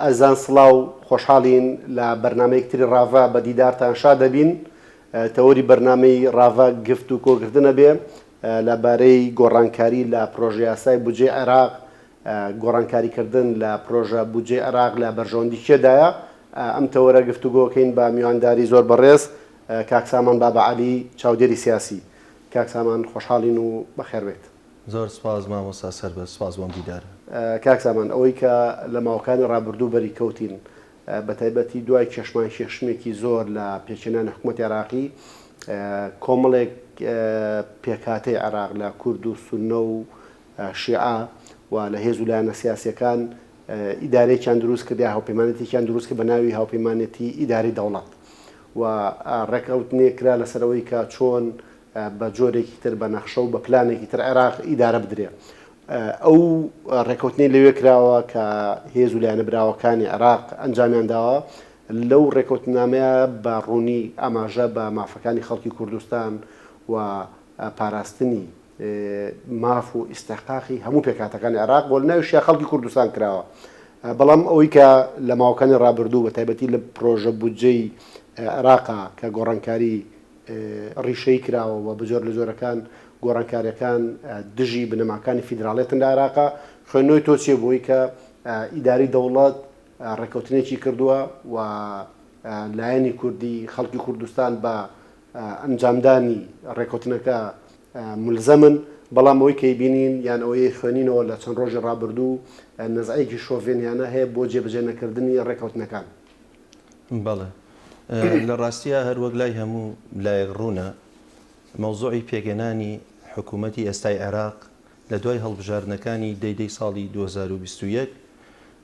ئەزان سڵاو خۆشحاڵین لە بەرنمەیەکتری ڕاڤا بە دیدارتان شا دەبین. تەوەری بەرنمەی ڕاڤا گفت و کۆکردنە بێ لەبارەی گۆڕانکاری لە پرۆژە یاسای بودجێ عێراق، گۆڕانکاریکردن لە پرۆژە بودجێ عێراق لە بەرژەوەندی کێدایە. ئەم تەوەرە گفتوگۆکەین بە میوانداری زۆر بەڕێز کاک سامان بابەعەلی، چاودێری سیاسی. کاک سامان خۆشحاڵین و بەخێربێت. زۆر سپاس مامۆستا سەربەز، سپاس بۆم دیدار. کاک سامان، ئەوەی کە لە ماوەکانی ڕابردوو بەری کەوتین بە تایبەتی دوای کێشمان کێشمێکی زۆر لە پێچێنانی حکوومەتی عێراقی، کۆمەڵێک پێکهاتەی عێراق لە کورد و سوننە و شیعە و لە هێز و لایەنە سیاسیەکان ئیدارەیەکیان دروست کردی، هاوپەیمانێتێکیان دروست کرد بە ناوی هاوپەیمانێتی ئیداری دەوڵەت و ڕێکەوتنێ کرا لەسەرەوەی کە چۆن بە جۆرێکی تر بە نەخشە و بە پلانێکی تر عێراق ئیدارە بدرێ. ئەو ڕێکەوتنی لەوێ کراوە کە هێز و لایەنە براوەکانی عێراق ئەنجامیان داوە. لەو ڕێکەوتنامەیە بە ڕوونی ئاماژە بە مافەکانی خەڵکی کوردستان و پاراستنی ماف و ئیستحقاقی هەموو پێکهاتەکانی عێراق بۆ لە ناویشیان خەڵکی کوردستان کراوە. بەڵام ئەوەی کە لە ماوەکانی ڕابردوو بە تایبەتی لە پرۆژە بودجەی عێراقا کە گۆڕانکاری ڕیشەی کراوە و بەجۆر لە جۆرەکان گۆڕانکاریەکان دژی بنەماکانی فیدراڵێتن لە عێراقا، خوێندنەوەی تۆ چیە بۆی کە ئیداری دەوڵەت ڕێکەوتنێکی کردووە و لایەنی کوردی خەڵکی کوردستان بە ئەنجامدانی ڕێکەوتنەکە ملزەمن، بەڵام ئەوەی کەی بینین یان ئەوەی خوێنینەوە لە چەند ڕۆژی ڕابردوو نەزعەیەکی شۆڤێنیانە هەیە بۆ جێبەجێ نەکردنی ڕێکەوتنەکان. بەڵێ، لە ڕاستیە هەروەک لای هەموو لایەک ڕوونە مەوزوعی پێگەنانی حکوومەتی ئێستای عێراق لە دوای هەڵبژاردنەکانی دەیدەی ساڵی 2021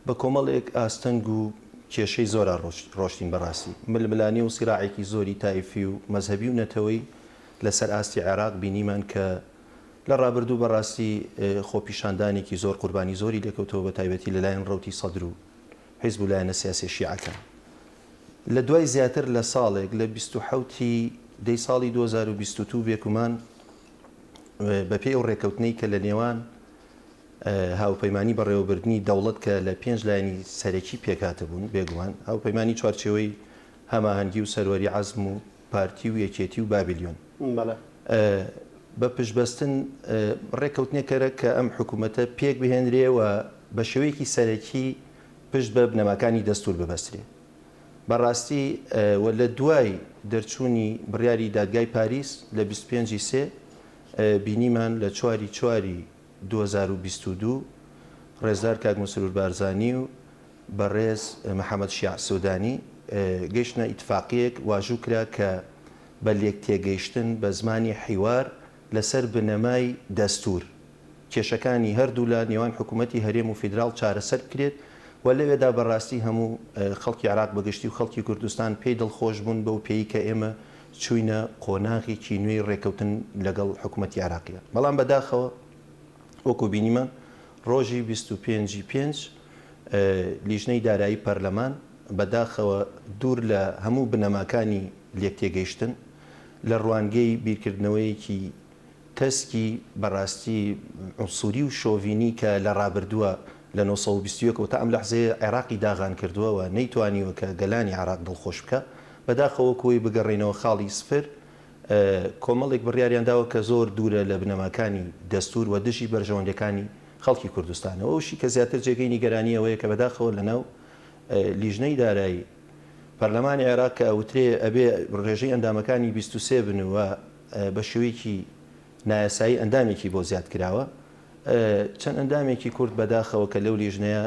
بە کۆمەڵێک ئاستەنگ و کێشەی زۆرە ڕۆشتین بەڕاستی. ململانی و سیراعێکی زۆری تایفی و مەزهبی و نەتەوەی لەسەر ئاستی عێراق بینیمان کە لە ڕابردوو بەڕاستی خۆپیشاندانێکی زۆر قوربانی زۆری دەکەوتەوە بە تایبەتی لەلایەن ڕەوتی سەدر و حیزب و لایەنە سیاسی شیعەکان. لە دوای زیاتر لە ساڵێک لە 27 دەی ساڵی 2022 بێکومان بەپێی ئەو ڕێکەوتنەی کە لە نێوان هاوپەیمانی بەڕێوەبردننی دەوڵەت کە لە 5 لایەنی سەرەکی پێکاتە بوون، بێگومان هاوپەیمانی چوارچێوەی هەماهەنگی و سەروەری عەزم و پارتی و یەکێتی و بابلیۆن بە پشتبەستن ڕێکەوتنێکەرە کە ئەم حکوومەتە پێک بهێنرێەوە بە شێوەیەکی سەرەکی پشت بە بنەماکانی دەستور ببەسترێ. بەڕاستی لە دوای دەرچوونی بڕیاری دادگای پاریس لە 25 سێ بینیمان لە 4 2022 ڕێزدار کاک مسرور بارزانی و بەڕێز محەممەد شیع سودانی گەیشتنە ئیتفاقیەک واژوو کرا کە بە لێک تێگەیشتن بە زمانی حیوار لەسەر بنەمای دەستور کێشەکانی هەردوو لە نێوان حکوومەتی هەرێم و فیدراڵ چارەسەر بکرێت و لەوێدا بەڕاستی هەموو خەڵکی عێراق بەگشتی و خەڵکی کوردستان پێی دڵخۆش بوون بەو پێی کە ئێمە چوینە قۆناغێکی نوێی ڕێکەوتن لەگەڵ حکوومەتی عێراقیە. بەڵام بەداخەوە وەکو بینیمە ڕۆژی 25 لیژنەی دارایی پەرلەمان بەداخەوە دوور لە هەموو بنەماکانی لێک تێگەیشتن لە ڕوانگەی بیرکردنەوەیەکی تەسکی بەڕاستی عوسوری و شۆڤینی کە لە ڕابردووە لە 1920 تا ئەم لەحزەیە عێراقی داغان کردووەوە نەیتوانیوە کە گەلانی عێراق دڵخۆش بکە. بەداخەوە کۆی بگەڕێنەوە خاڵی سفر کۆمەڵێک بڕیاریان داوە کە زۆر دوورە لە بنەماکانی دەستور و دژی بەرژەوەندەکانی خەڵکی کوردستانەوە. ئەوشی کە زیاتر جێگەی نیگەرانیەوەیە کە بەداخەوە لەناو لیژنەی دارایی پەرلەمانی عێراق کە ئەوترێ ئەبێ ڕێژەی ئەندامەکانی 23 بنەوە بە شێوەیەکی نایاسایی ئەندامێکی بۆ زیاد کراوە. چەند ئەندامێکی کورد بەداخەوە کە لەو لیژنەیە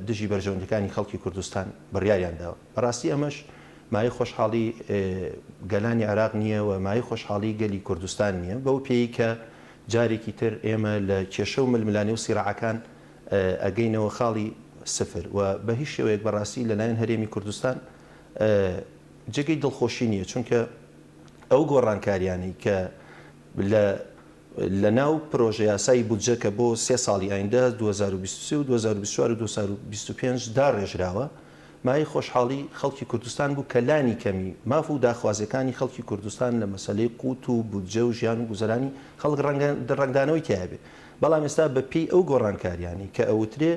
دژی بەرژەوەندەکانی خەڵکی کوردستان بڕیاریان داوە. بەڕاستی ئەمەش مای خۆشحاڵی گەلانی عێراق نییە و مای خۆشحاڵی گەلی کوردستان نییە، بەو پێی کە جارێکی تر ئێمە لە کێشە و ململانی و سیراعەکان ئەگەینەوە خاڵی سفر و بە هیچ شێوەیەک بەڕاستی لەلایەن هەرێمی کوردستان جێگەی دڵخۆشی نییە، چونکە ئەو گۆڕانکاریانی کە لە ناو پرۆژە یاسایی بودجە کە بۆ 3 ساڵی ئایندە 2023 و 2024 و 2025 داڕێژراوە مای خۆشحاڵی خەڵکی کوردستان بوو کە لانی کەمی ماف و داخوازەکانی خەڵکی کوردستان لە مەسەلەی قوت و بودجە و ژیان و گوزەرانی خەڵک ڕنگدانەوەی تیابێ. بەڵام ئێستا بە پێی ئەو گۆڕانکاریانی کە ئەوترێ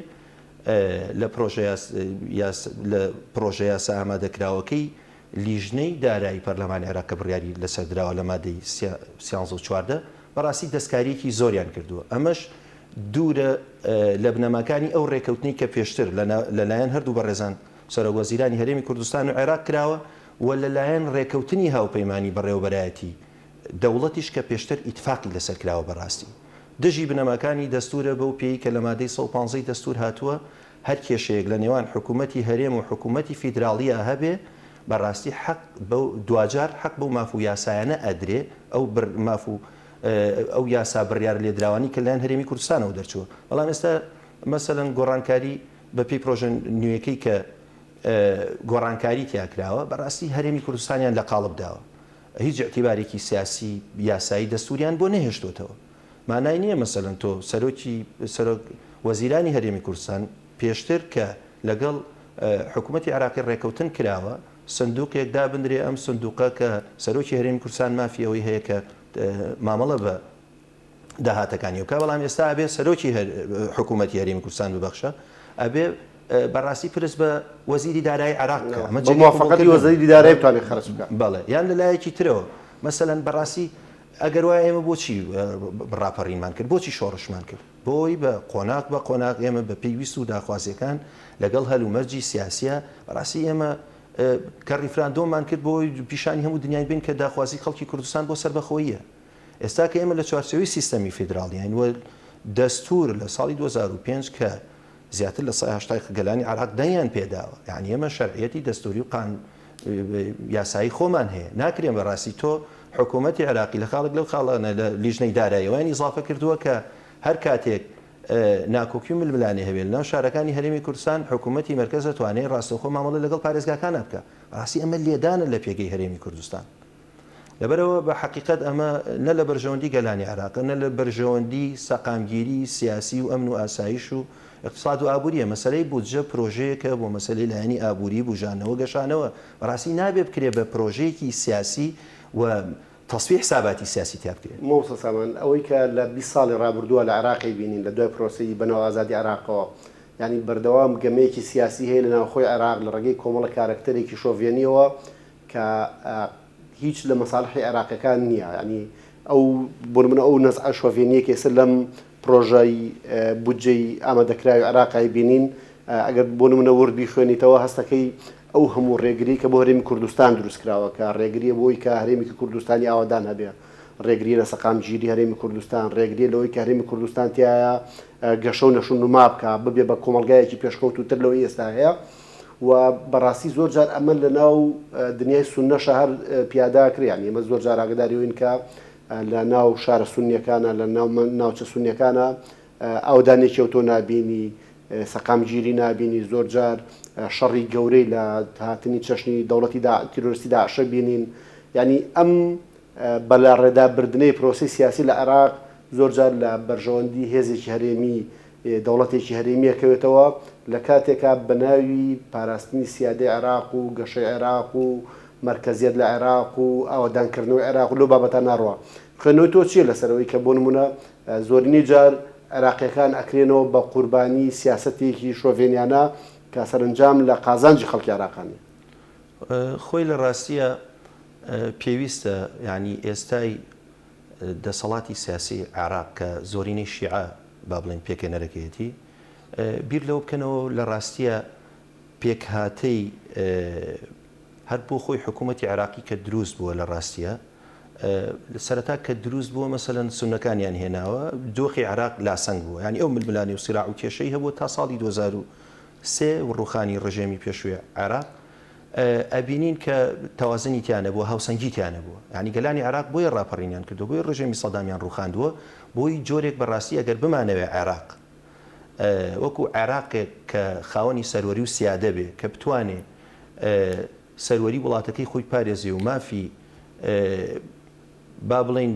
لە پرۆژە یاسا ئامادەکراوەکەی لیژنەی دارایی پەرلەمانی عێراق کە بڕیاری لەسەردراوە لە مادەی 14 بەڕاستی دەستکاریەکی زۆریان کردووە. ئەمەش دوورە لە بنەماکانی ئەو ڕێکەوتنی کە پێشتر لەلایەن هەردوو بەڕێزان سەرۆکوەزیرانی هەرێمی کوردستان و عێراق کراوە و لەلایەن ڕێکەوتنی هاوپەیمانی بەڕێوەبەرایەتی دەوڵەتیش کە پێشتر ئیتفاقی لەسەر کراوە بەڕاستی. دژی بنەماکانی دەستورە بەو پێی کە لە مادەی 115 دەستور هاتووە هەر کێشەیەک لە نێوان حکوومەتی هەرێم و حکوومەتی فیدراڵیە هەبێ بەڕاستی حەق دوجار حەق بەو مافو یاسایانە ئەدرێ ئەو یاسا بڕیار لێدراوانی کە لایەن هەرێمی کوردستانەوە دەرچووە. بەڵام ئێستا مەسەلەن گۆڕانکاری بەپێی پرۆژە نوێیەکەی کە گۆڕانکاری تیاکراوە بەڕاستی هەرێمی کوردستانیان لە قاڵب داوە، هیچ اعتیبارێکی سیاسی یاسایی دەستوریان بۆ نەهێشتوتەوە. مانای نییە مەسەلەن تۆ سەرۆک وەزیرانی هەرێمی کوردستان پێشتر کە لەگەڵ حکوومەتی عێراقی ڕێکەوتن کراوە سندوقێک دابدرێ ئەم سندوقە کە سەرۆکی هەرێمی کوردستان مافیەوەی هەیە کە مامەڵە بە داهاتەکانی وکە، بەڵام ئێستا ئەبێ سەرۆکی حکوومەتی هەرێمی کوردستان ببەخشە ئەبێ بەڕاستی پرس بە وەزیری دارایی عێراق بکە موافقەتی وەزیری دارایی بتوانێت خەرج بکە. بەڵێ یان لەلایەکی ترەوە مەسەلەن بەڕاستی ئەگەر وایە ئێمە بۆچی بڕاپەڕینمان کرد، بۆچی شۆڕشمان کرد، بۆی بە قۆناق ئێمە بە پێویست و داخوازیەکان لەگەڵ هەلومەرجی سیاسیە بەڕاستی ئێمە کە ریفراندۆمان کرد بۆی پیشانی هەموو دنیای بین کە داخوازی خەڵکی کوردستان بۆ سەربەخۆییە. ئێستا کە ئێمە لە چوارچێوەی سیستەمی فیدراڵیان وە دەستور لە ساڵی 2005 کە زیاتر لە 180 گەلانی عێراق دەیان پێداوە، یعنی ئێمە شەرعیەتی دەستوری و یاسایی خۆمان هەیە، ناکرێن بەڕاستی تۆ حکوومەتی عێراقی لە خاڵک لەو خاڵانە لە لیژنەی داراییەوەیان ئیزافە کردووە کە هەر کاتێک ناکۆکی و ململانێ هەبێت لەناو شارەکانی هەرێمی کوردستان حکوومەتی مەرکەز دەتوانێت ڕاستەوخۆ مامەڵە لەگەڵ پارێزگاکانە بکە. ڕاستی ئەمە لێدانە لە پێگەی هەرێمی کوردستان. لەبەرەوە بە حقیقت ئەمە نە لە بەرژەوەندی گەلانی عێراق نە لە بەرژەوەندی سەقامگیری سیاسی و ئەمن و ئاسایش و اقتصاد و ئابووریە، مەسەلەی بودجە پرۆژەیەکە بۆ مەسەلەی لایەنی ئابووری بژانەوە گەشانەوە بەڕاستی نابێ بکرێ بە پرۆژەیەکی سیاسی و تصفیح حساباتی سیاسی تیا بکرێت. مۆسە سامان ئەوەی کە لە 20 ساڵی ڕابردووە لە عێراقی بینین لە دوای پرۆسی بەناو ئازادی عێراقەوە، ینی بەردەوام گەمەیەکی سیاسی هەیە لە ناوخۆی عێراق لە ڕێگەی کۆمەڵە کارکتەرێکی شۆڤێنیەوە کە هیچ لە مەساڵحی عێراقەکان نییە. ینی ئەو بۆ منە ئەو نەزع شۆڤێنیەکە ئێستا لەم پرۆژەی بودجەی ئامادەکراوی عێراقی بینین ئەگەر بۆ منە وردی خوێنیتەوە هەستەکەی ئەو هەموو ڕێگری کە بۆ هەرێمی کوردستان دروستکراوە کە ڕێگریە بۆی کە هەرێمی کوردستانی ئاوادان هەبێ، ڕێگریە لە سەقامگیری هەرێمی کوردستان، ڕێگریە لەوەی کە هەرێمی کوردستان تایە گەشە و نەشون نما بکە ببێ بە کۆمەلگایەکی پێشکەوتوتر لەوەی ئێستا هەیە. و بەڕاستی زۆر جار ئەمە لە ناو دنیای سونەشە هەر پیاداکرێ، یعنی ئێمە زۆر جار ئاگداریەوەین کە لە ناو شارە سونیەکانە لە ناوچە سونیەکانە ئاودانێکی ئەوتۆ نابینی، سەقامگیری نابینی، زۆر جار شەڕی گەورەی لە هاتنی چەشنی دەوڵەتی تیرۆریستی داعشە بینین. یعنی ئەم بەلا ڕێدابردنەی پرۆسی سیاسی لە عێراق زۆر جار لە بەرژەوەندی هێزێکی هەرێمی دەوڵەتێکی هەرێمیەکەوێتەوە لە کاتێکا بەناوی پاراستنی سیادەی عێراق و گەشەی عێراق و مرکزیت لە عێراق و ئاوادانکردنەوەی عێراق و لەو بابەتە ناڕوە. خوێنەوەی تۆ چیە لەسەرەوەی کە بۆ نمونە زۆرینەی جار عێراقیەکان ئەکرێنەوە بە قوربانی سیاسەتێکی شۆڤێنیانە کە سەرنجام لە قازانجی خەڵکی عێراقانی؟ خۆی لە ڕاستیە پێویستە ینی ئێستای دەسەڵاتی سیاسی عێراق کە زۆرینەی شیعە با بڵێن پێکەنەرەکەیەتی بیر لەوە بکەنەوە لە ڕاستیە پێکهاتەی هەر بۆ خۆی حکوومەتی عێراقی کە دروست بووە لە ڕاستیە سەرەتا کە دروست بووە مەسەلەن سونەکانیان هێناوە دۆخی عێراق لاسەنگ بووە، ینی ئەو ململانی و سیراع و کێشەی هەبوو تا ساڵی 2003 و ڕوخانی ڕژێمی پێشووی عێراق ئەبینین کە تەوازنی تیانە بووە، هاوسەنگی تیانە بووە، ینی گەلانی عێراق بۆی ڕاپەڕینیان کردو، بۆی ڕژێمی سەدامیان ڕوخاندووە، بۆی جۆرێک بەڕاستی ئەگەر بمانەوێ عێراق وەکو عێراقێک کە خاوەنی سەروەری و سیادە بێ کە بتوانێ سەروەری وڵاتەکەی خۆی پارێزی و مافی با بڵێن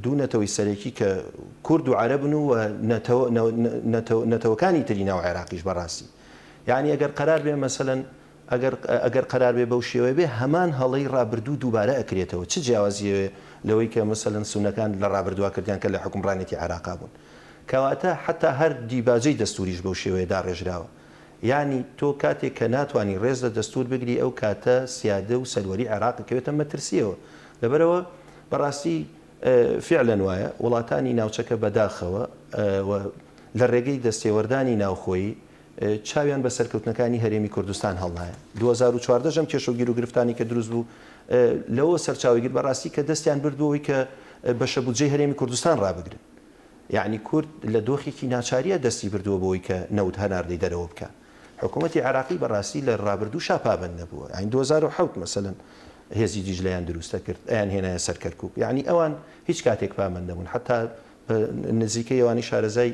دوونەتەوەی سەرەکی کە کورد و عەرەبن و نەتەوەکانی تری ناو عێراقیش بەڕاستی، یعنی ئەگەر قەرار بێ مەسەلەن ئەگەر قەرار بێ بەو شێوەیە بێ هەمان هەڵەی ڕابردوو دووبارە ئەکرێتەوە، چ جیاوازیەوە لەوەی کە مەسەلەن سونەکان لە ڕابردووا کردیان کە لە حکومڕانێتی عێراقا بوون. کەواتە حتا هەر دیباجەی دەستوریش بەو شێوەیە داڕێژراوە. یعنی تۆ کاتێک کە ناتوانانی ڕێز لە دەستور بگری ئەو کاتە سیادە و سەروەری عێراقەکەوێتە مەترسیەوە. لەبەرەوە بەڕاستی فعلەن وایە وڵاتانی ناوچەکە بەداخەوە لە ڕێگەی دەستێوەردانی ناوخۆیی چاویان بە سەرکەوتنەکانی هەرێمی کوردستان هەڵنایە. 2014 ژەم کێشەگیر و گرفتانی کە دروست بوو لەوە سەرچاویگر بەڕاستی کە دەستیان بردوەوەی کە بەشە بودجەی هەرێمی کوردستان ڕابگرن. یعنی کورد لە دۆخێکی ناچاریە دەستی بردووە بۆی کە نەوت هەناردەی دەرەوە بکە. حکوومەتی عێراقی بەڕاستی لە ڕابردوو شاپابند نەبووە. ئاین 2007 مەسەلەن هێزی دیجلەیان دروستە کرد ئەیان هێنایە سەر کەرکووک. یعنی ئەوان هیچ کاتێک پامەند نەبوون حتا نزیکەی ئەوانی شارەزای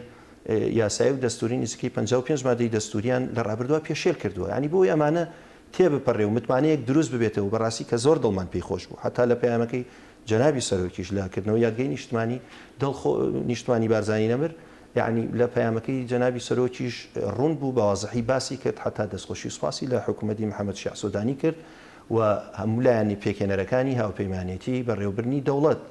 یاسایی و دەستوری نزیکەی 55 مادەی دەستوریان لە ڕابردووە پێشێل کردووە. ینی بۆی ئەمانە تێبپەڕێ و متمانەیەک دروست ببێتەوە بەڕاستی کە زۆر دڵمان پێی خۆش بوو. حتا لە پەیامەکەی جەنابی سەرۆکیش لاکردنەوە یادگەی نیشتمانی نیشتمانی بارزانانی نەمر. یعنی لە پەیامەکەی جەنابی سەرۆکیش ڕوون بوو بە وازەحی باسی کرد حتا دەستخۆشی سوپاسی لە حکوومەتی محەممەد شیع سودانی کرد و هەموو لایانی پێکێنەرەکانی هاوپەیمانێتی بەڕێوەبرنی دەوڵەت.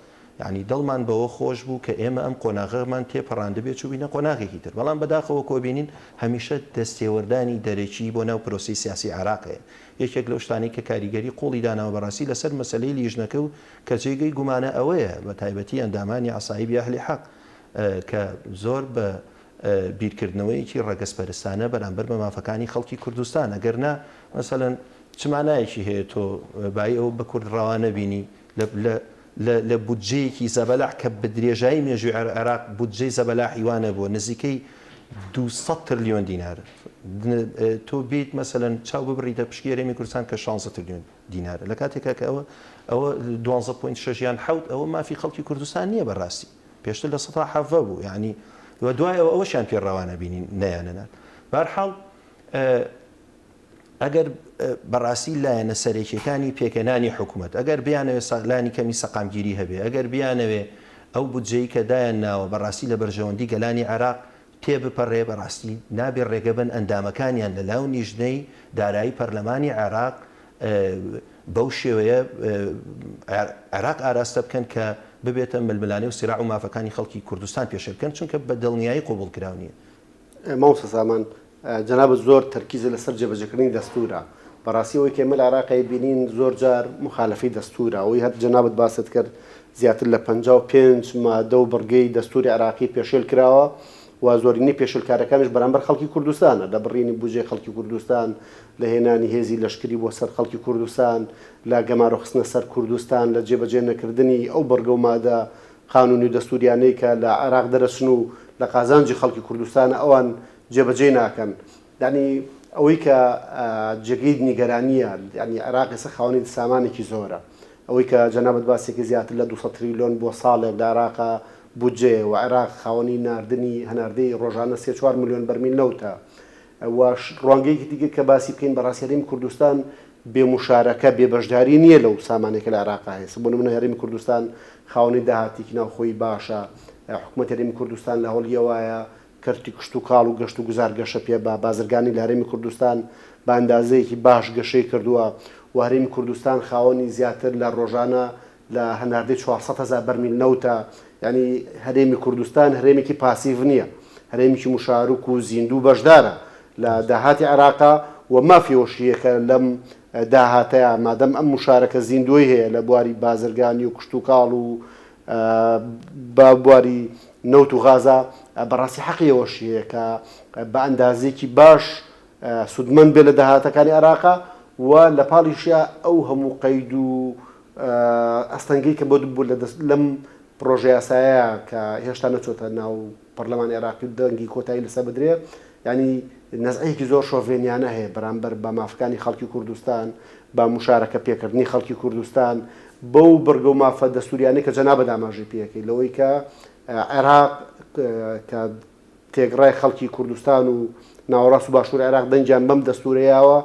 یعنی دڵمان بەوە خۆش بوو کە ئێمە ئەم قۆناغەمان تێپەڕاندە بێت و بینە قۆناغێکی تر. بەڵام بەداخەوە کۆبینین هەمیشە دەستێوەردانی دەرەکی بۆ ناو پرۆسی سیاسی عێراقەیە. یەکێک لەو شتانی کە کاریگەری قوڵی داناوە بەڕاستی لەسەر مەسەلەی لیژنەکە و کە جێگەی گومانە ئەوەیە بە تایبەتی ئەندامانی عەسایبی ئەهلی حەق کە زۆر بە بیرکردنەوەیکی ڕەگەزپەرستانە بەرامبەر بە مافەکانی خەڵکی کوردستان. ئەگەرنا مەسەلەن چمانایەکی هەیە تۆ بای ئەو بە کورد ڕەوانە بینی لە بودجەیەکی زەبەلاح کە بە درێژایی مێژووی عێراق بودجەی زەبەلاحی وانە بووە نزیکەی 200 تریلیۆن دینارە. تۆ بیت مەسەلەن چاو ببڕیتە پشکی هەرێمی کوردستان کە 16 تریلیۆن دینارە لە کاتێکە کە ئەوە 12.6 ئەوە مافی خەڵکی کوردستان نییە بەڕاستی پێشتر لە 100 بوو. یعنی دوایەوە ئەوەشیان پێڕەوانە بینین نەیانەنات. بەرحاڵ ئەگەر بەڕاستی لایەنە سەرێکیەکانی پێکەنانی حکوومەت ئەگەر بیانەوێ ساغلانی کەمی سەقامگیری هەبێ ئەگەر بیانەوێ ئەو بودجەی کە دایان ناوە بەڕاستی لە بەرژەوەندی گەلانی عێراق تێبپەڕێ بەڕاستی نابێ ڕێگەبن ئەندامەکانیان لە لاو نیژنەی دارایی پەرلەمانی عێراق بەو شێوەیە عێراق ئاراستە بکەن کە ببێتە ململانێ و سیراع و مافەکانی خەڵکی کوردستان پێشێ بکەن چونکە بە دڵنیایی قوبوڵ کراونیە. مامۆستا سامان جەناب زۆر تەرکیزە لەسەر جێبەجێکردنی دەستورە. بەڕاستی ئەوەی کە ئێمە لە عێراقی بینین زۆر جار مخالفەی دەستورە. ئەوەی هەر جەنابەت باست کرد زیاتر لە 55 مادە و بڕگەی دەستوری عێراقی پێشێل کراوە و زۆرینەی پێشێلکارەکانش بەرامبەر خەڵکی کوردستانە لە بڕینی بودجەی خەڵکی کوردستان لە هێنانی هێزی لەشکری بۆ سەر خەڵکی کوردستان لە گەمارەخستنە سەر کوردستان لە جێبەجێ نەکردنی ئەو بەرگە و مادە قانونی و دەستوریانەی کە لە عێراق دەرەچن و لە قازانجی خەڵکی کوردستان ئەوان جێبەجێ ناکەن. یعنی ئەوەی کە جێگەی نیگەرانیە ینی عێراق ئێستا خاوەنی سامانێکی زۆرە. ئەوەی کە جەنابەت باسێکی زیاتر لە 200 تریلیۆن بۆ ساڵێک لە عێراقا بودجێ و عێراق خاوەنی ناردنی هەناردەی ڕۆژانە 3-4 ملیۆن بەرمیل نەوتە و ڕوانگەیەکی دیگە کە باسی بکەین بەڕاستی هەرێمی کوردستان بێمشارەکە بێبەشداری نییە لەو سامانێکە لە عێراقا هەیە. بۆ نمونە هەرێمی کوردستان خاوەنی داهاتێکی ناوخۆی باشە. حکوومەت هەرێمی کوردستان لە هەوڵیەوەیە کەرتی کشت و کاڵ و گەشت و گوزار گەشە پێ بە بازرگانی لە هەرێمی کوردستان بە ئەندازەیەکی باش گەشەی کردووە و هەرێمی کوردستان خاوەنی زیاتر لە ڕۆژانە لە هەناردەی 400,000 بەرمیل نەوتە. ینی هەرێمی کوردستان هەرێمێکی پاسیڤ نییە هەرێمێکی مشارک و زیندوو بەشدارە لە داهاتی عێراقا و مافیۆشیەکە لەم داهاتەیە مادەم ئەم مشارەکە زیندوی هەیە لە بواری بازرگانی و کشت و کاڵ و بە بواری نەوت و غازا بەڕاستی حەقیەوەشیەیە کە بە ئەندازێکی باش سودمەند بێ لە داهاتەکانی عێراقا و لە پاڵیشیا ئەو هەموو قەید و ئەستەنگەی کە بۆ بوو لەم پرۆژە یاسایە کە هێشتا نەچۆتە ناو پەرلەمانی عێراقی و دەنگی کۆتایی لەسەر بدرێ. ینی نەزعەیەکی زۆر شۆڤێنیانە هەیە بەرامبەر بە مافەکانی خەڵکی کوردستان بە مشارەکە پێکردنی خەڵکی کوردستان بەو بەرگە و مافە دەستوریانەی کە جەنابەت ئاماژەی پێەکەی لەوەی کە عێراق کە تێگڕای خەڵکی کوردستان و ناوەڕاست و باشووری عێراق دەنجیان بەم دەستورەیەوە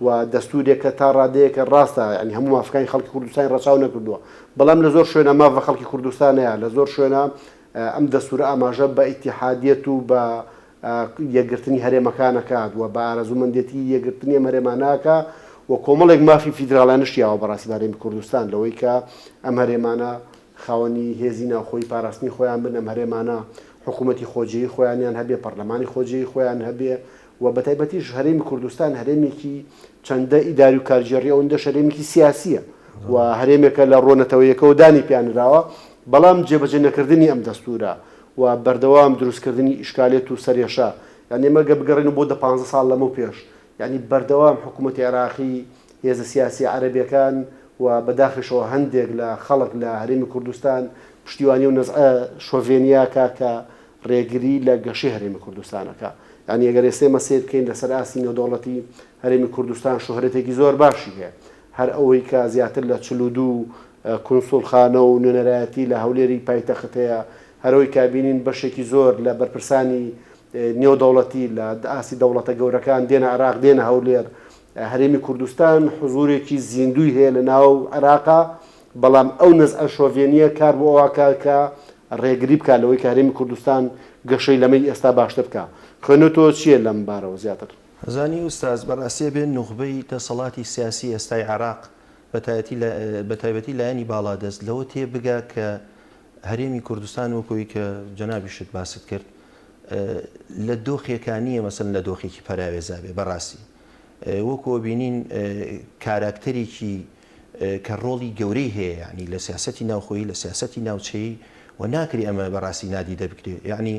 و دەستورێکە تا ڕادەیەکە ڕاستە ینی هەموو مافەکانی خەڵکی کوردستانی ڕەچاو نەکردووە. بەڵام لە زۆر شوێنە مافە خەڵکی کوردستانەیە لە زۆر شوێنە ئەم دەستورە ئاماژە بە ئیتیحادیەت و بە یەکگرتنی هەرێمەکانەکات و بە ئارەزوومەندێتی یەکگرتنی ئەم هەرێماناکە و کۆمەڵێک مافی فیدراڵیانشتیاوە بەڕاستی هەرێمی کوردستان لەوەی کە ئەم هەرێمانە خاوەنی هێزی ناوخۆی پاراستنی خۆیان بن ئەم هەرێمانە حکوومەتی خۆجی خۆیانیان هەبێ پەرلەمانی خۆجی خۆیان هەبێ و بە تایبەتیش هەرێمی کوردستان هەرێمێکی چەندە ئیداری و کارژێڕی ئەوەندە شەرێمێکی سیاسیە و هەرێمێکە لە ڕۆنەتەوەیەکەوە دانی پیانراوە بەڵام جێبەجێ نەکردنی ئەم دەستورە و بەردەوام دروستکردنی ئیشکالێت و سەرێشە یعنی ئێمە بگەڕێن بۆ 15 ساڵ لەمە پێش یعنی بەردەوام حکوومەتی عێراقی هێزە سیاسی عەرەبیەکان و بەداخلشەوە هەندێک لە خەڵک لە هەرێمی کوردستان پشتیوانی و نەزعە شۆڤێنیاکە کە ڕێگری لە گەشەی هەرێمی کوردستانەکە یعنی ئەگەر ئێستا مەسێت بکەین لەسەر ئاسی نێودەوڵەتی هەرێمی کوردستان شۆهرەتێکی زۆر باشی هەیە هەر ئەوەی کە زیاتر لە 42 کونسوڵخانە و نوێنەرایەتی لە هەولێری پایتەخت هەیە هەرەوەی کابینین بەشێکی زۆر لە بەرپرسانی نێودەوڵەتی لە ئاسی دەوڵەتە گەورەکان دێنە عێراق دێنە هەولێر هەرێمی کوردستان حزورێکی زیندوی هەیە لە ناو عێراقا بەڵام ئەو نەزعە شۆڤێنیە کار بۆ ئەوواکە کە ڕێگری بکە لەوەی کە هەرێمی کوردستان گەشەی لەمەی ئێستا باشتر بکە خوێنەوە چییە لەم بارەوە زیاتر زانی ئوستاز بەڕاستیە بێن نوخبەی دەسەڵاتی سیاسی ئێستای عێراق بە تایبەتی لایەنی باڵادەست لەوە تێ بگا کە هەرێمی کوردستان وەکۆی کە جەنابیشت باست کرد لە دۆخیەکانیە مەسەن لە دۆخێکی پەراوێزابێ بەڕاستی وەکۆ بینین کاراکتەرێکی کە ڕۆڵی گەورەی هەیە ینی لە سیاسەتی ناوخۆیی لە سیاسەتی ناوچەیی و ناکری ئەمە بەڕاستی نادی دەبکرێت یعنی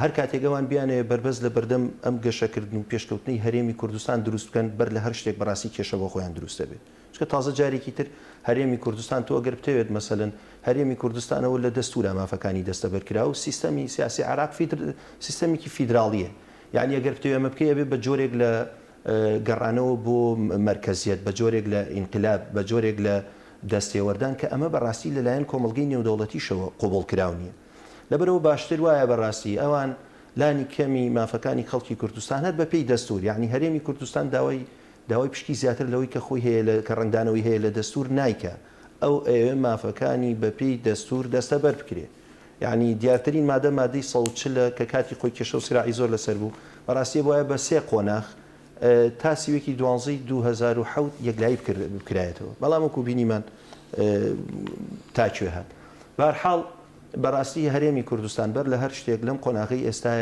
هەر کاتێکەوان بیانێ بربەز لە بەردەم ئەم گەشەکردن و پێشکەوتنی هەرێمی کوردستان دروست بکەن بەر لە هەر شتێک بەڕاستی کێشە بۆ خۆیان دروستە بێت چکە تازە جارێکی تر هەرێمی کوردستان تۆ ئەگەر بتەوێت مەسەلەن هەرێمی کوردستانەوە لە دەستورە مافەکانی دەستەبەرکرا و سیستەمی سیاسی عێراق سیستەمێکی فیدراڵیە یعنی ئەگەر بتەوێت ئەمە بکەیە بێت بە جۆرێک لە گەڕانەوە بۆ مرکزیت بە جۆرێک لە ئینقلاب بە جۆرێک لە دەستێوەردان کە ئەمە بەڕاستی لەلایەن کۆمەڵگەی نێودەوڵەتیشەوە قوبوڵ کراونیە لەبەرەوە باشتر وایە بەڕاستی ئەوان لانی کەمی مافەکانی خەڵکی کوردستان هەر بەپێی دەستور یعنی هەرێمی کوردستان داوای پشکی زیاتر لەوەی کە خۆی هەیە کە ڕنگدانەوەی هەیە لە دەستور نایکە ئەو ئێوە مافەکانی بەپێی دەستور دەستە بەر بکرێ یعنی دیارترین مادە مادەی 140 کە کاتی خۆی کێشە و سراعی زۆر لەسەر بوو بەڕاستی وایە بە سێ قۆناغ تا سیوەکی 2007 یەکلایی بکرایەتەوە بەڵام وەکو بینیمان تاکوێ هات بەرحاڵ بەڕاستی هەرێمی کوردستان بەر لە هەر شتێک لەم قۆناغی ئێستاە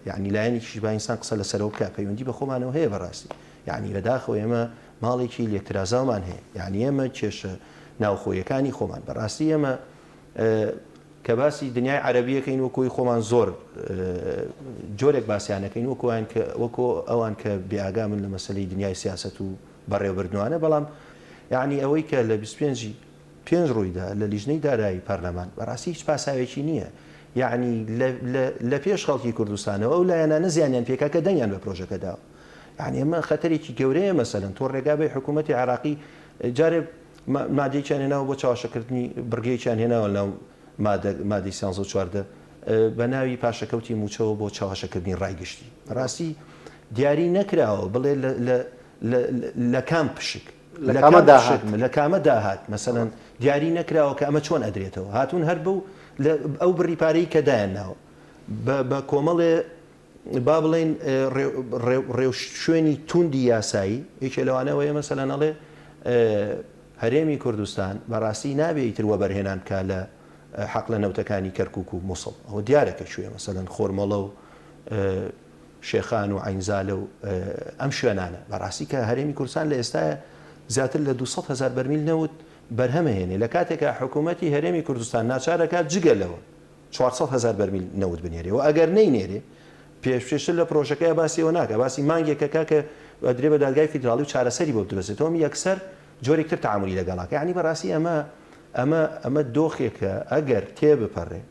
یعنی لایەنێکی با ئینسان قسە لەسەرەوە بکە پەیوەندی بە خۆمانەوە هەیە بەڕاستی یعنی بەداخەوە ئێمە ماڵێکی لێکترازاومان هەیە یعنی ئێمە کێشە ناوخۆیەکانی خۆمان بەڕاستی ئێمە کە باسی دنیای عەرەبیەکەین وەکوی خۆمان زۆر جۆرێک باسییانەکەین وەکو ئەوان کە بێئاگا من لە مەسلەی دنیای سیاست و بەڕێوەبردنوانە بەڵام یعنی ئەوەی کە لە 25 ڕوویدا لە لیژنەی دارایی پەرلەمان بەڕاستی هیچ پاساوێکی نییە یعنی لە پێش خەڵکی کوردستانەوە ئەو لایەنانە زیانیان پێکا کە دەنگیان بە پرۆژەکەداوە یعنی ئەمە خەتەرێکی گەورەیە مەسەلەن تۆ ڕێگابەی حکوومەتی عێراقی جارێ مادەیەکیان هێناوە بۆ چاوەشەکردنی بڕگەیەکیان هێناوە لەو مادەی 14 بە ناوی پاشەکەوتی موچەوە بۆ چاوەشەکردنی ڕایگشتی ڕاستی دیاری نەکراوە بڵێ لە کام پشک لە کامە داهات مەسەلەن دیاری نەکراوە کە ئەمە چۆن ئەدرێتەوە هاتوون هەر بوو ئەو بڕیپارەی کە دایانناوە بە کۆمەڵێ با بڵێن ڕێوشێنی توندی یاسایی یەکێ لەوانەوەیە مەسەلەن ئەڵێ هەرێمی کوردستان بەڕاستی نابێت تر وەبەرهێنان کە لە حەق لە نەوتەکانی کەرکووک و مووسڵ ئەوە دیارەکە شوێ مەسەلەن خۆرمەڵە و شێخان و عینزالە و ئەم شوێنانە بەڕاستی کە هەرێمی کوردستان لە ئێستاە زیاتر لە 200,000 بەرمیل نەوت بەرهەمەهێنێ لە کاتێکە حکوومەتی هەرێمی کوردستان ناچارەکات جگە لەوە 400,000 بەرمیل نەوت بنێرێ و ئەگەر نەینێرێ پێشتر لە پرۆژەکەی باسیەوە ناکە باسی مانگێکەکە کە درێ بە دادگای فیدراڵی و چارەسەری بۆ بدرێتەوە یەکسەر جۆرێکتر تعاملی لەگەڵاکە یعنی بەڕاستی ئەمە دۆخێکە ئەگەر تێبپەڕێ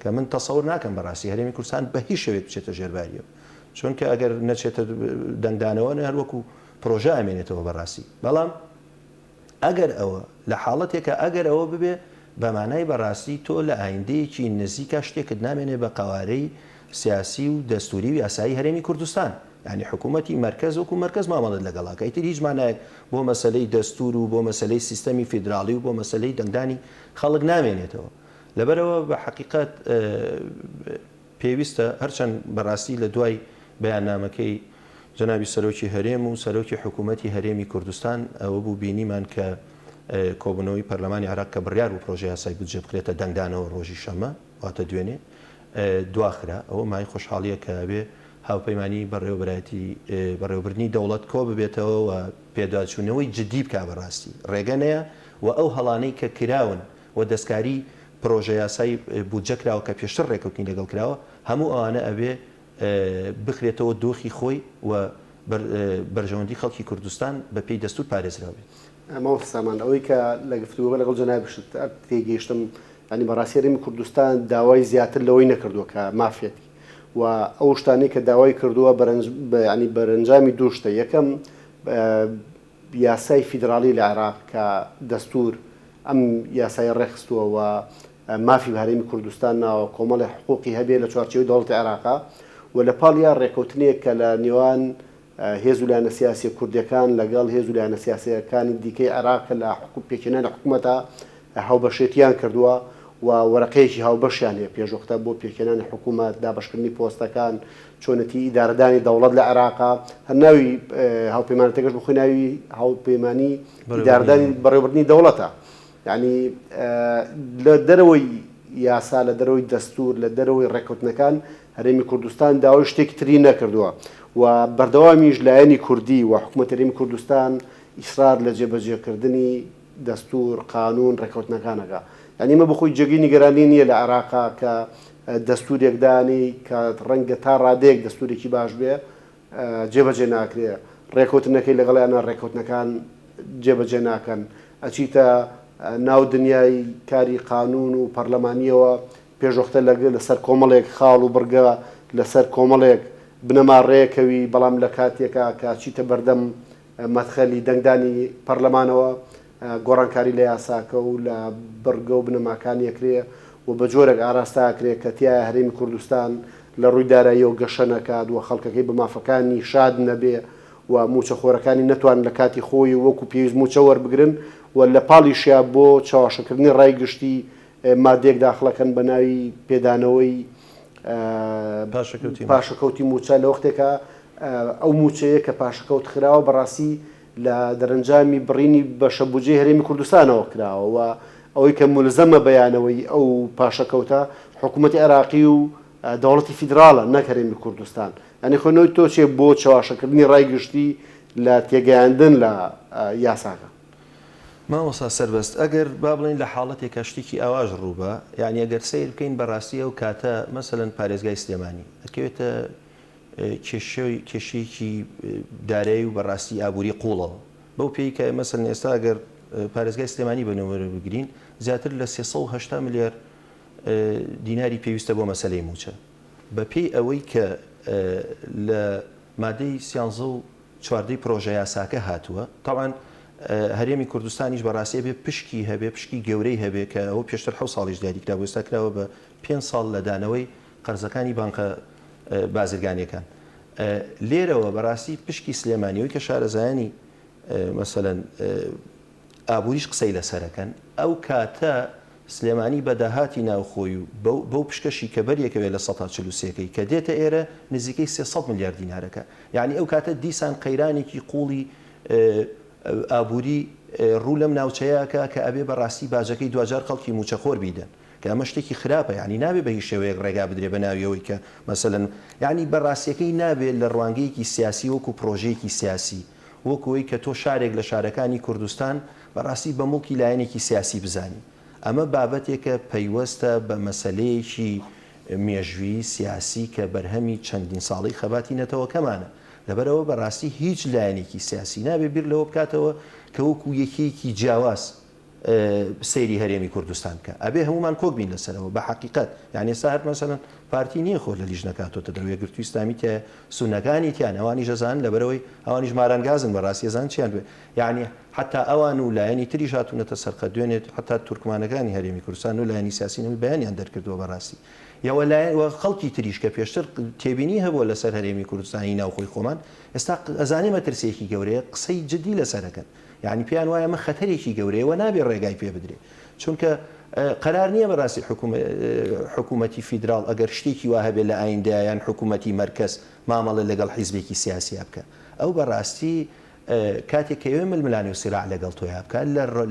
کە من تەسەور ناکەم بەڕاستی هەرێمی کوردستان بە هیچ شێوێت بچێتە ژێرباریەوە چونکە ئەگەر نەچێتە دەنگدانەوە هەر وەکو پرۆژە ئەمێنێتەوە بەڕاستی بەڵام ئەگەر ئەوە لە حاڵەتێکە ئەگەر ئەوە ببێ بەمانای بەڕاستی تۆ لە ئایندەیەکی نزیکە شتێکت نامێنێ بە قەوارەی سیاسی و دەستوری و یاسایی هەرێمی کوردستان یعنی حکوومەتی مرکز وەکو مرکز مامەڵت لەگەڵاکە ئیتر هیچ مانایەک بۆ مەسلەی دەستور و بۆ مەسلەی سیستەمی فیدراڵی و بۆ مەسلەی دەنگدانی خەڵک نامێنێتەوە لەبەرەوە بە حەقیقەت پێویستە هەرچەند بەڕاستی لە دوای بەیاننامەکەی جەنابی سەرۆکی هەرێم و سەرۆکی حکوومەتی هەرێمی کوردستان ئەوە بوو بینیمان کە کۆبوونەوەی پەرلەمانی عێراق کە بڕیار و پرۆژە یاسای بودجێ بکرێتە دەنگدانەوە ڕۆژی شەمە واتە دوێنێ دواخرا ئەوە مای خۆشحاڵیە کە بێ هاوپەیمانی بەڕێوەبردننی دەوڵەت کۆ ببێتەوە و پێداچوونەوەی جدی بکە بەڕاستی ڕێگەنەیە و ئەو هەڵانەی کە کراون و دەستکاری پرۆژە یاسایی بودجەکراوە کە پێشتر ڕێکوتنی لەگەڵ کراوە هەموو ئەوانە ئەبێ بخرێتەوە دۆخی خۆی و بەرژەوەندی خەڵکی کوردستان بە پێی دەستور پارێزراوە بێت. ئەمە سامان ئەوەی کە لە گفتوگۆ لەگەڵ جەنابشت تێگەیشتم ینی بەڕاستی هەرێمی کوردستان داوای زیاتر لەوەی نەکردووە کە مافێتی و ئەو شتانی کە داوای کردووە ینی بەرەنجامی دوو شتە یەکەم یاسای فیدراالی لە عێراق کە دەستور ئەم یاسای ڕێخستووە و مافی هەرێمی کوردستان ناوە کۆمەڵی حقوقی هەبێ لە چوارچێوەی دەوڵەتی عێراقا و لە پاڵیا ڕێکەوتنێک کە لە نێوان هێز و لایەنە سیاسی کوردیەکان لەگەڵ هێز و لایەنە سیاسیەکانی دیکەی عێراق لە پێکهێنانی حکوومەتە هاوبەشێتیان کردووە و وەرەقەیەکی هاوبەشیان هەیە پێشوەختە بۆ پێکهێنانی حکوومەت دابەشکردنی پۆستەکان چۆنەتی ئیدارەدانی دەوڵەت لە عێراقا هەر ناوی هاوپەیمانەتەکەش بخۆی ناوی هاوپەیمانی ئیدارەدانی بەڕێوەبردننی دەوڵەتە یعنی لە دەرەوەی یاسا لە دەرەوەی دەستور لە دەرەوەی ڕێکوتنەکان هەرێمی کوردستان داوای شتێکی تری نەکردووە و بەردەوامیش لایەنی کوردی و حکوومەت هەرێمی کوردستان ئیسرار لە جێبەجێکردنی دەستور قانون ڕێکوتنەکانەکە ینی مە بخۆی جێگەی نیگەرانی نییە لە عێراقا کە دەستورێکدانی کە ڕەنگە تا ڕادەیەک دەستورێکی باش بێ جێبەجێ ناکرێ ڕێکوتنەکەی لەگەڵیانە ڕێکوتنەکان جێبەجێ ناکەن ئەچیتە ناو دنیای کاری قانون و پەرلەمانیەوە پێشوەختە لەسەر کۆمەڵێک خاڵ و بڕگە لەسەر کۆمەڵێک بنەما ڕێکەوی بەڵام لە کاتێکە کە چیتە بەردەم مەدخەلی دەنگدانی پەرلەمانەوە گۆڕانکاری لە یاساکە و لە بڕگە و بنەماکان یەکرێ و بە جۆرێک ئاراستاکرێت کە تایە هەرێمی کوردستان لە ڕووی داراییەوە گەشە نەکات و خەڵکەکەی بە مافەکانی شاد نەبێ و موچە خۆرەکانی نەتوان لە کاتی خۆی وەکو پێویست موچە وەربگرن و لە پاڵیشیا بۆ چاوەشەکردنی ڕای گشتی مادێک داخڵەکەن بە ناوی پێدانەوەی پاشەکەوتی موچە لە وەختێکە ئەو موچەیە کە پاشەکەوت خراوە بەڕاستی لە دەرەنجامی بڕینی بەشەبوجێ هەرێمی کوردستانەوە کراوە و ئەوەی کە مولزەمە بەیانەوەی ئەو پاشەکەوتە حکوومەتی عێراقی و دەوڵەتی فیدراڵە نەک هەرێمی کوردستان ئەنی خۆنەوەی تۆچێ بۆ چاوەشەکردنی ڕای گشتی لە تێگەیاندن لە یاساکە. مامۆستا سەربەست ئەگەر با بڵین لە حاڵەتێکە شتێکی ئاواژ ڕووبە یعنی ئەگەر سیر بکەین بەڕاستی ئەو کاتە مەسەلەن پارێزگای سلێمانی ئەکەوێتە کێشەیەکی دارایی و بەڕاستی ئابووری قوڵەوە بەو پێی کە مەسەلەن ئێستا ئەگەر پارێزگای سلێمانی بنەوەرە بگرین زیاتر لە 380 ملیار دیناری پێویستە بۆ مەسەلەی موچە بە پێی ئەوەی کە لە مادەی 14 پرۆژە یاساکە هاتووە تاوان هەرێمی کوردستانیش بەڕاستی بێ پشکی هەبێ پشکی گەورەی هەبێ کە ئەو پێشتر 7 ساڵیش دیاریکرا بۆ ئێستا کراوە بە 5 ساڵ لە دانەوەی قەرزەکانی بانکە بازرگانیەکان لێرەوە بەڕاستی پشکی سلێمانیەوەی کە شارەزایانی مەسەلەن ئابووریش قسەی لەسەرەکەن ئەو کاتە سلێمانی بەداهاتی ناوخۆی و بەو پشکەشی کە بەریەکەوێت لە 143ەکەی کە دێتە ئێرە نزیکەی 300 ملیار دینارەکە یعنی ئەو کاتە دیسان قەیرانێکی قوڵی ئابووری ڕوو لەم ناوچەیەکە کە ئەبێ بەڕاستی باجەکەی دوجار خەڵکی موچەخۆر بیدەن کە ئەمە شتێکی خراپە یعنی نابێ بە هیچ شێوەیەک ڕێگا بدرێ بە ناویەوەی کە مەسەلەن یعنی بەڕاستیەکەی نابێت لە ڕوانگەیەکی سیاسی وەکو پرۆژەیەکی سیاسی وەکوەوەی کە تۆ شارێک لە شارەکانی کوردستان بەڕاستی بە مڵکی لایەنێکی سیاسی بزانی ئەمە بابەتێکە پەیوەستە بە مەسەلەیەکی مێژووی سیاسی کە بەرهەمی چەندین ساڵی خەباتی نەتەوەکەمانە لەبەرەوە بەڕاستی هیچ لایەنێکی سیاسی نابێ بیر لەوە بکاتەوە کە وەکو یەکێکی جیاواز سەیری هەرێمی کوردستان کە ئەبێ هەمومان کۆک بین لەسەرەوە بە حقیقت یعنی ئێستا هەر مەسەلەن پارتی نییە خۆ لە لیژ نەکاتۆتە دەروێ گرتووی ئیسلامی تایە سونەکانی تیان ئەوانی ژەزان لەبەرەوەی ئەوانی ژمارانگازن بەڕاستی ێزان چیان بێ یعنی حتا ئەوان و لایەنی تریش هاتوونەتە سەرقە دوێنێت حتا تورکمانەکانی هەرێمی کوردستان و لایەنی سیاسی نەوەی بەیانیان دەرکردووە بەڕاستی یاوە لایەن خەڵکی تریش کە پێشتر تێبینی هەبووە لەسەر هەرێمی کوردستانی ناوخۆی خۆمان ئێستا ئەزانێ مەترسیەکی گەورەیە قسەی جدی لەسەرەکەن یعنی پیان وایە مە خەتەرێکی گەورەیەوە نابێ ڕێگای پێ بدرێ چونکە قەرار نییە بەڕاستی حکوومەتی فیدراڵ ئەگەر شتێکی وا هەبێت لە ئایندایان حکوومەتی مەرکەز مامەڵە لەگەڵ حیزبێکی سیاسی بکە ئەو بەڕاستی کاتێک کەوێ ململانی و سیراع لەگەڵ تۆ بکە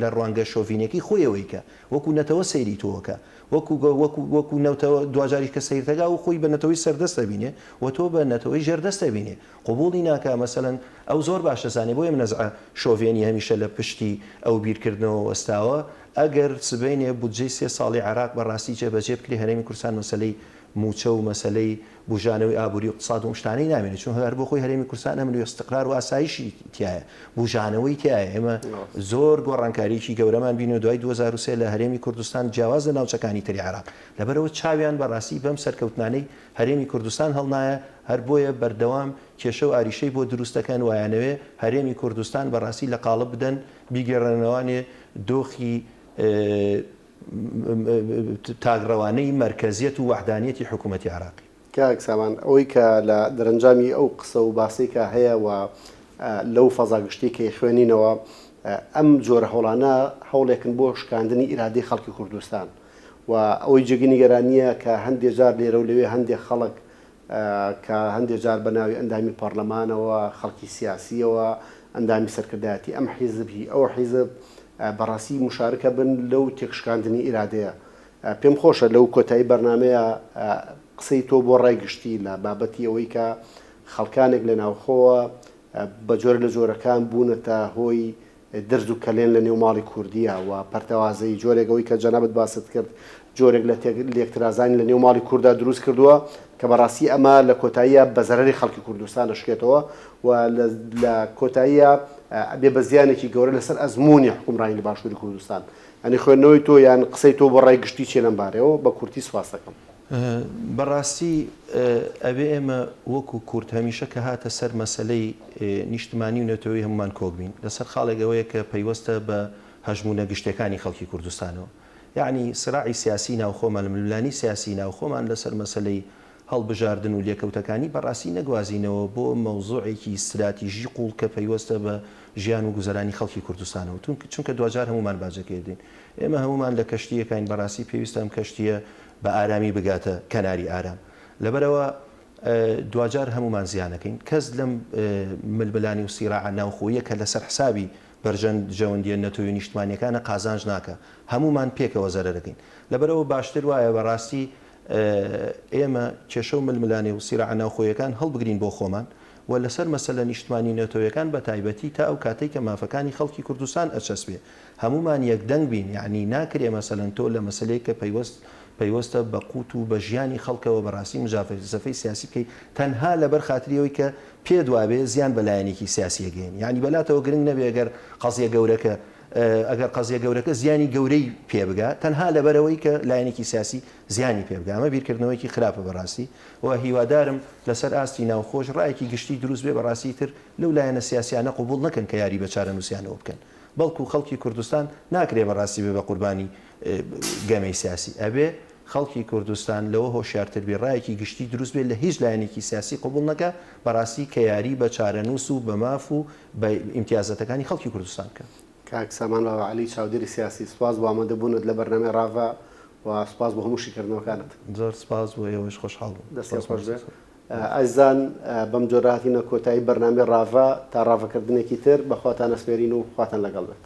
لە ڕوانگە شۆڤینێکی خۆیەوەیکە وەکو نەتەوە سەیری تۆوەکە وەکو نەوتەوە دوجاری کە سیرتەگا و خۆی بە نەتەوەی سەردەستە بینێ و تۆ بە نەتەوەی ژێردەستە بینێ قبوڵی ناکە مەسەلەن ئەو زۆر باش دەزانێ بۆیە منەزع شۆڤێنی هەمیشە لە پشتی ئەو بیرکردنەوە وەستاوە ئەگەر سبەینێ بودجەی 3 ساڵی عراق بەڕاستی جێبەجێ بکری هەرێمی کوردستان مەسەلەی موچە و مەسلەی بژانەوەی ئابووری و اقتصاد و شتانەی نامێنێت چون هەر بۆ خۆی هەرێمی کوردستان ئەمن و استقرار و ئاسایشی تایە بژانەوەی تایە ئێمە زۆر گۆڕانکاریی گەورەمان بین و دوای 2023 لە هەرێمی کوردستان جیاواز لە ناوچەکانی تری عراق لەبەرەوە چاویان بەڕاستی بەم سەرکەوتنانەی هەرێمی کوردستان هەڵنایە هەر بۆیە بەردەوام کێشە و ئاریشەی بۆ دروستەکەن وایانەوێ هەرێمی کوردستان بەڕاستی لە قاڵب بدەن بیگەڕێنەوەوانێ دۆخی تاگڕەوانەی مرکزیەت و وحدانیەتی حکوومەتی عراقی کاک سامان ئەوەی کە لە دەرەنجامی ئەو قسە و باسێکە هەیە و لەو فەزاگشتی کە خوێنینەوە ئەم جۆرە هەوڵانە هەوڵێکن بۆ شکاندنی ئیرادەی خەڵکی کوردستان و ئەوەی جێگی نیگەرانیە کە هەندێک جار لێرە و لەوێ هەندێک خەڵک کە هەندێک جار بەناوی ئەندامی پەرلەمانەوە خەڵکی سیاسیەوە ئەندامی سەرکردایەتی ئەم حیزبی ئەو حیزب بەڕاستی مشارکە بن لەو تێکشکاندنی ئیرادەیە پێم خۆشە لەو کۆتایی بەرنمەیە قسەی تۆ بۆ ڕایگشتی لە بابەتی ئەوەی کە خەڵکانێک لە ناوخۆوە بە جۆر لە جۆرەکان بوونەتە هۆی دەرز و کەلێن لە نێوماڵی کوردیە و پەرتەوازەی جۆرێکەوەی کە جەنابەت باست کرد جۆرێک لە لێکترازانی لە نێوماڵی کووردا دروست کردووە کە بەڕاستی ئەمە لە کۆتاییە بە زەرەری خەڵکی کوردستان دەشکێتەوە و لە کۆتاییە بێ بە زیانێکی گەورە لەسەر ئەزمموی حکومڕانی لە باشووری کوردستان ئەنی خوێندنەوەی تۆ یان قسەی تۆ بۆ ڕایگشتی چێ لەم بارەوە بە کورتی سواس دەکەم. بەڕاستی ئەبێ ئێمە وەکو کورد هەمیشە کە هاتە سەر مەسلەی نیشتمانی و نەتەوەی هەمومان کۆبین لەسەر خاڵێکەوەیە کە پەیوەستە بە هەژمونە گشتەکانی خەڵکی کوردستانەوە یعنی سراعی سیاسی ناوخۆمان ململانی سیاسی ناوخۆمان لەسەر مەسلەی هەڵبژاردن و لێکەوتەکانی بەڕاستی نەگوازینەوە بۆ مەوزوعێکی استراتیژی قوڵ کە پەیوەستە بە ژیان و گوزەرانی خەڵکی کوردستانەوە چونکە دوجار هەمومان باجەکێدین ئێمە هەمومان لە کەشتیەکان بەڕاستی پێویستە ئەم کەشتیە بە ئارامی بگاتە کەناری ئارام لەبەرەوە دوجار هەمومان زیانەکەین کەس لەم ململانی و سیراع ناوخۆیە کە لەسەر حسابی بەرژەند جەوەندیە نەتۆی نیشتمانیەکانە قازانج ناکە هەمومان پێکەوە زەرەرەکەین لەبەرەوە باشتر وایە بەڕاستی ئێمە کێشە و ململانی و سیراع ناوخۆیەکان هەڵبگرین بۆ خۆمان و لەسەر مەسەلە نیشتمانی نەتۆیەکان بە تایبەتی تا ئەو کاتێک کە مافەکانی خەڵکی کوردستان ئەچەسبێ هەمومان یەکدەنگ بین یعنی ناکرێ مەسەلەن تۆ لە مەسلەیە کە پەیوەستە بە قوت و بە ژیانی خەڵکەوە بەڕاستی مجافەی سیاسی بکەیت تەنها لەبەر خاتریەوەی کە پێ دوابێ زیان بەلایەنێکی سیاسیەگەین یعنی بەلاتەوە گرنگ نەبێ ئەگەر قەزیە گەورەکە ئەگەر قەزیە گەورەکە زیانی گەورەی پێبگا تەنها لەبەرەوەی کە لایەنێکی سیاسی زیانی پێبگا ئەمە بیرکردنەوەیکی خراپە بەڕاستی و هیوادارم لەسەر ئاستی ناوخۆش ڕایەکی گشتی دروست بێ بەڕاستی تر لەو لایەنە سیاسیانە قبول نەکەن کە یاری بە چارە نووسیانەوە بکەن بەڵکو خەڵکی کوردستان ناکرێ بەڕاستی بێ بە قوربانی گەمەی سیاسی ئەبێ خەڵکی کوردستان لەوە هۆشیارتر بێ ڕایەکی گشتی دروست بێت لە هیچ لایەنێکی سیاسی قبول نەکە بەڕاستی کە یاری بە چارەنووس و بە ماف و بە ئیمتیازەتەکانی خەڵکی کوردستان کە کاک سامان بابا علی چاودێری سیاسی سوپاس بۆ ئامادەبوونت لە بەرنامەی ڕاڤە و سوپاس بۆ هەموو شیکردنەوەکانت زۆر سپاس بۆ ئێوەش خۆشحاڵ بووم دەستی خۆش بێ ئەزان بەم جۆرە هاتینە کۆتایی بەرنامەی ڕاڤە تا ڕاڤەکردنێکی تر بەخواتان ئەسپێرین و خواتان لەگەڵ بێت.